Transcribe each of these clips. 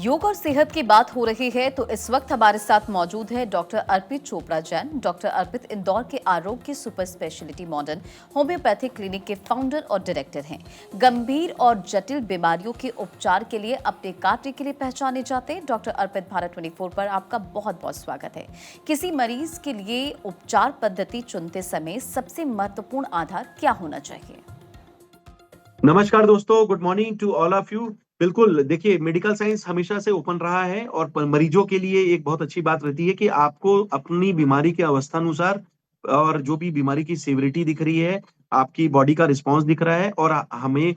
योग और सेहत की बात हो रही है तो इस वक्त हमारे साथ मौजूद है डॉक्टर अर्पित चोपड़ा जैन। डॉक्टर अर्पित इंदौर के आरोग्य super speciality modern homeopathic clinic के फाउंडर और डायरेक्टर हैं। गंभीर और जटिल बीमारियों के उपचार के लिए अपने कार्य के लिए पहचाने जाते हैं। डॉक्टर अर्पित भारत 24 पर आपका बहुत बहुत स्वागत है। किसी मरीज के लिए उपचार पद्धति चुनते समय सबसे महत्वपूर्ण आधार क्या होना चाहिए? नमस्कार दोस्तों, good morning to all of you. बिल्कुल, देखिए मेडिकल साइंस हमेशा से ओपन रहा है और मरीजों के लिए एक बहुत अच्छी बात रहती है कि आपको अपनी बीमारी के अवस्थानुसार और जो भी बीमारी की सीवियरिटी दिख रही है, आपकी बॉडी का रिस्पॉन्स दिख रहा है और हमें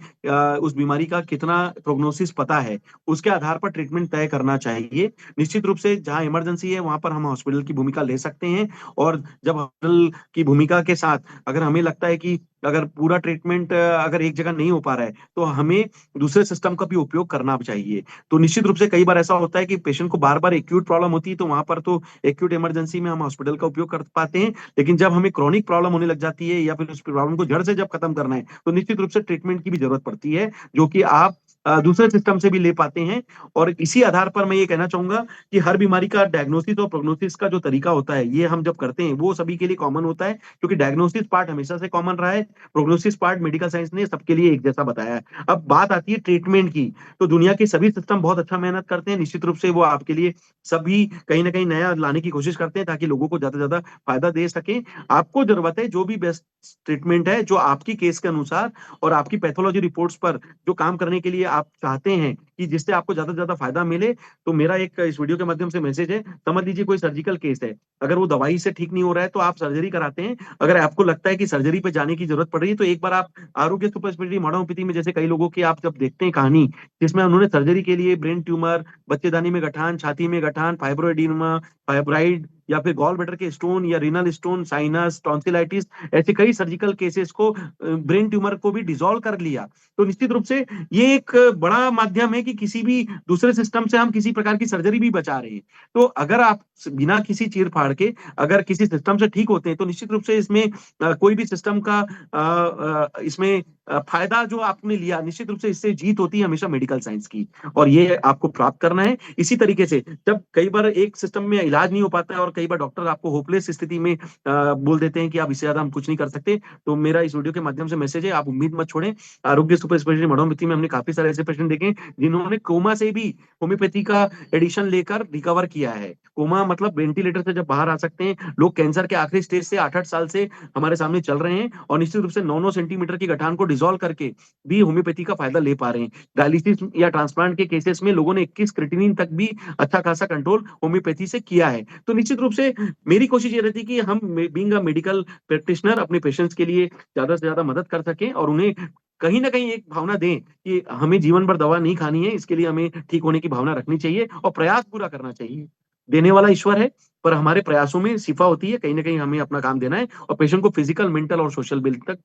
उस बीमारी का कितना प्रोग्नोसिस पता है, उसके आधार पर ट्रीटमेंट तय करना चाहिए। निश्चित रूप से जहाँ इमरजेंसी है, वहाँ पर हम हॉस्पिटल की भूमिका ले सकते हैं और जब हॉस्पिटल की भूमिका के साथ अगर हमें लगता है कि अगर पूरा ट्रीटमेंट अगर एक जगह नहीं हो पा रहा है, तो हमें दूसरे सिस्टम का भी उपयोग करना चाहिए। तो निश्चित रूप से कई बार ऐसा होता है कि पेशेंट को बार-बार एक्यूट प्रॉब्लम होती है, तो वहाँ पर तो एक्यूट इमरजेंसी में हम हॉस्पिटल का उपयोग कर पाते हैं। लेकिन जब हमें क्रॉनिक प्रॉब्लम होने लग जाती है या फिर उस प्रॉब्लम को जड़ से जब खत्म करना है, तो निश्चित रूप से ट्रीटमेंट की भी ज़रूरत पड़ती है, जो कि आप दूसरे सिस्टम से भी ले पाते हैं। और इसी आधार पर मैं ये कहना चाहूँगा कि हर बीमारी का डायग्नोसिस और प्रोग्नोसिस का जो तरीका होता है, ये हम जब करते हैं, वो सभी के लिए कॉमन होता है, क्योंकि डायग्नोसिस पार्ट हमेशा से कॉमन रहा है, प्रोग्नोसिस पार्ट मेडिकल साइंस ने सबके लिए एक जैसा बताया है। अब बात आती है ट्रीटमेंट की, तो दुनिया के सभी सिस्टम बहुत अच्छा मेहनत करते हैं। निश्चित रूप से वो आपके लिए सभी कहीं न कहीं नया लाने की कोशिश करते हैं ताकि लोगों को ज़्यादा से ज़्यादा फ़ायदा दे सकें। आपको ज़रूरत है जो भी बेस्ट ट्रीटमेंट है, जो आपकी केस के अनुसार और आपकी पैथोलॉजी रिपोर्ट्स पर जो काम करने के लिए आप चाहते हैं कि जिससे आपको ज़्यादा से ज़्यादा फ़ायदा मिले, तो मेरा एक इस वीडियो के माध्यम से मैसेज है, समझ लीजिए कोई सर्जिकल केस है, अगर वो दवाई से ठीक नहीं हो रहा है, तो आप सर्जरी कराते हैं। अगर आपको लगता है कि सर्जरी पे जाने की ज़रूरत पड़ रही है, तो एक बार आप आरोग्य सुपर स्पेशलिटी मॉडर्न होम्योपैथी में जैसे कई लोगों की आप जब देखते हैं कहानी, जिसमें उन्होंने सर्जरी के लिए ब्रेन ट्यूमर, बच्चेदानी में गठान, छाती में गठान, फाइब्रोएडेमा, फाइब्राइड या फिर गॉल ब्लैडर के स्टोन या रीनल स्टोन, साइनस, टॉन्सिलाइटिस, ऐसे कई सर्जिकल केसेस को ब्रेन ट्यूमर को भी डिसॉल्व कर लिया। तो निश्चित रूप से ये एक बड़ा माध्यम है कि किसी भी दूसरे सिस्टम से हम किसी प्रकार की सर्जरी भी बचा रहे हैं। तो अगर आप बिना किसी चीर-फाड़ के अगर किसी सिस्टम से ठीक होते हैं, तो निश्चित रूप से इसमें कोई भी सिस्टम का इसमें फ़ायदा जो आपने लिया, निश्चित रूप से इससे जीत होती है हमेशा मेडिकल साइंस की और ये आपको प्राप्त करना है। इसी तरीके से जब कई बार एक सिस्टम में इलाज नहीं हो पाता है और कई बार डॉक्टर आपको होपलेस स्थिति में बोल देते हैं कि अब इससे ज़्यादा हम कुछ नहीं कर सकते, तो मेरा इस वीडियो के माध्यम से मैसेज है, आप उम्मीद मत छोड़ें। आरोग्य सुपर स्पेशलिटी होम्योपैथी में हमने काफ़ी सारे ऐसे पेशेंट देखे हैं, जिन्होंने कोमा से भी होम्योपैथी का एडिशन लेकर रिकवर किया है। कोमा मतलब वेंटिलेटर से जब बाहर आ सकते हैं, लोग कैंसर के आखिरी स्टेज से 8-8 साल से हमारे सामने चल रहे हैं और निश्चित रूप से 9-9 सेंटीमीटर की गठान को डिसॉल्व करके भी होम्योपैथी का फ़ायदा ले पा रहे हैं। डायलिसिस या ट्रांसप्लांट के केसेस में लोगों ने 21 क्रिएटिनिन तक भी अच्छा खासा कंट्रोल होम्योपैथी से किया है। तो निश्चित रूप से मेरी कोशिश ये रहती है कि हम बीइंग अ मेडिकल प्रैक्टिशनर अपने पेशेंट्स के लिए ज़्यादा से ज़्यादा मदद कर सकें और उन्हें कहीं न कहीं एक भावना दें कि हमें जीवन भर दवा नहीं खानी है, इसके लिए हमें ठीक होने की भावना रखनी चाहिए और प्रयास पूरा करना चाहिए। देने वाला ईश्वर है, पर हमारे प्रयासों में शिफ़ा होती है, कहीं न कहीं हमें अपना काम देना है और पेशेंट को फिज़िकल, मेंटल और सोशल वेल्थ तक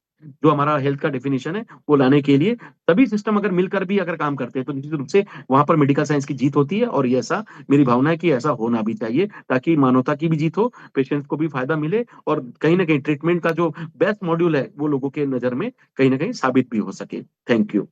जो हमारा हेल्थ का डेफिनिशन है, वो लाने के लिए सभी सिस्टम अगर मिलकर भी अगर काम करते हैं, तो निश्चित रूप से वहाँ पर मेडिकल साइंस की जीत होती है और ये ऐसा मेरी भावना है कि ऐसा होना भी चाहिए, ताकि मानवता की भी जीत हो, पेशेंट्स को भी फ़ायदा मिले और कहीं न कहीं ट्रीटमेंट का जो बेस्ट मॉड्यूल है, वो लोगों के नज़र में कहीं न कहीं साबित भी हो सके। Thank you.